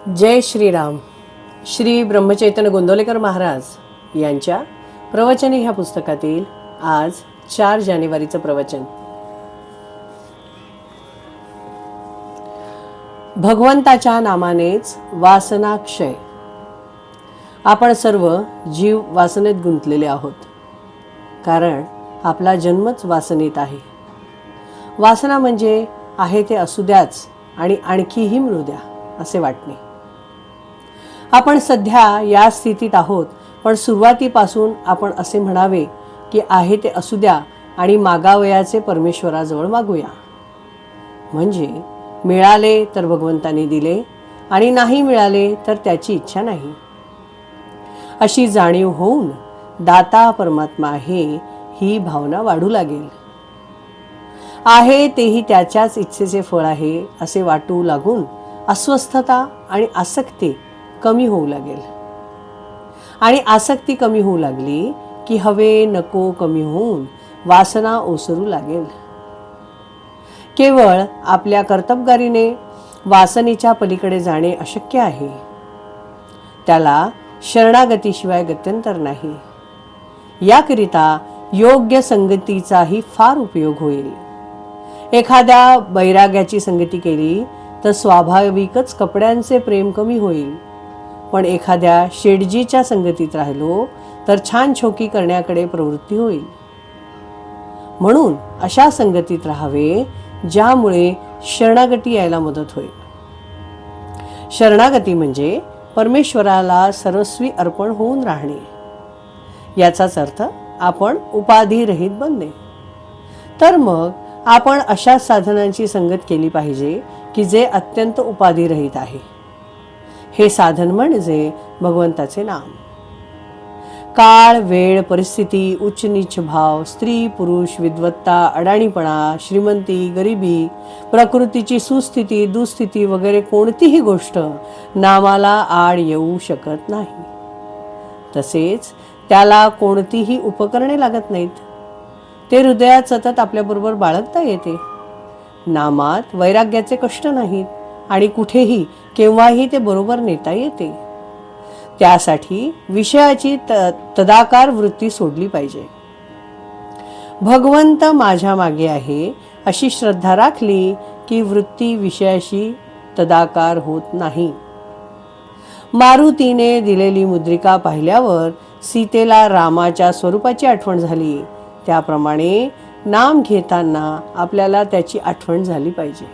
जय श्रीराम. श्री ब्रह्मचैतन्य गोंदवलेकर महाराज यांच्या प्रवचने ह्या पुस्तकातील आज 4 जानेवारीचं प्रवचन. भगवंताच्या नामानेच वासनाक्षय. आपण सर्व जीव वासनेत गुंतलेले आहोत, कारण आपला जन्मच वासनेत आहे. वासना म्हणजे आहे ते असू द्याच आणि आणखीही मिळू द्या असे वाटणे. आपण सध्या या स्थितीत आहोत, पण सुरुवातीपासून आपण असे म्हणावे की आहे ते असू द्या आणि मागावयाचे परमेश्वराजवळ मागूया. म्हणजे मिळाले तर भगवंताने दिले आणि नाही मिळाले तर त्याची इच्छा नाही, अशी जाणीव होऊन दाता परमात्मा आहे ही भावना वाढू लागेल. आहे तेही त्याच्याच इच्छेचे फळ आहे असे वाटू लागून अस्वस्थता आणि आसक्ती कमी होऊ लागेल. आणि आसक्ती कमी होऊ लागली की हवे नको कमी होऊन वासना ओसरू लागेल. केवळ आपल्या कर्तबगारीने वासनेच्या पलीकडे जाणे अशक्य आहे. त्याला शरणागतीशिवाय गत्यंतर नाही. याकरिता योग्य संगतीचाही फार उपयोग होईल. एखाद्या बैराग्याची संगती केली तर स्वाभाविकच कपड्यांचे प्रेम कमी होईल, पण एखाद्या शेडजीच्या संगतीत राहिलो तर छान छोकी करण्याकडे प्रवृत्ती होईल. म्हणून अशा संगतीत राहावे ज्यामुळे शरणागती यायला मदत होईल. शरणागती म्हणजे परमेश्वराला सर्वस्वी अर्पण होऊन राहणे. याचाच अर्थ आपण उपाधिरहित बनणे. तर मग आपण अशा साधनांची संगत केली पाहिजे की जे अत्यंत उपाधिरहित आहे. हे साधन म्हणजे भगवंताचे नाम. काळ, वेळ, परिस्थिती, उच्च नीच भाव, स्त्री पुरुष, विद्वत्ता, अडाणीपणा, श्रीमंती, गरिबी, प्रकृतीची सुस्थिती, दुस्थिती वगैरे कोणतीही गोष्ट नामाला आड येऊ शकत नाही. तसेच त्याला कोणतीही उपकरणे लागत नाहीत. ते हृदयात सतत आपल्याबरोबर बाळगता येते. नामात वैराग्याचे कष्ट नाहीत आणि कुठेही केव्हाही ते बरोबर नेता येते. त्यासाठी विषयाची तदाकार वृत्ती सोडली पाहिजे. भगवंत माझ्या मागे आहे अशी श्रद्धा राखली की वृत्ती विषयाशी तदाकार होत नाही. मारुतीने दिलेली मुद्रिका पाहिल्यावर सीतेला रामाच्या स्वरूपाची आठवण झाली. त्याप्रमाणे नाम घेताना आपल्याला त्याची आठवण झाली पाहिजे.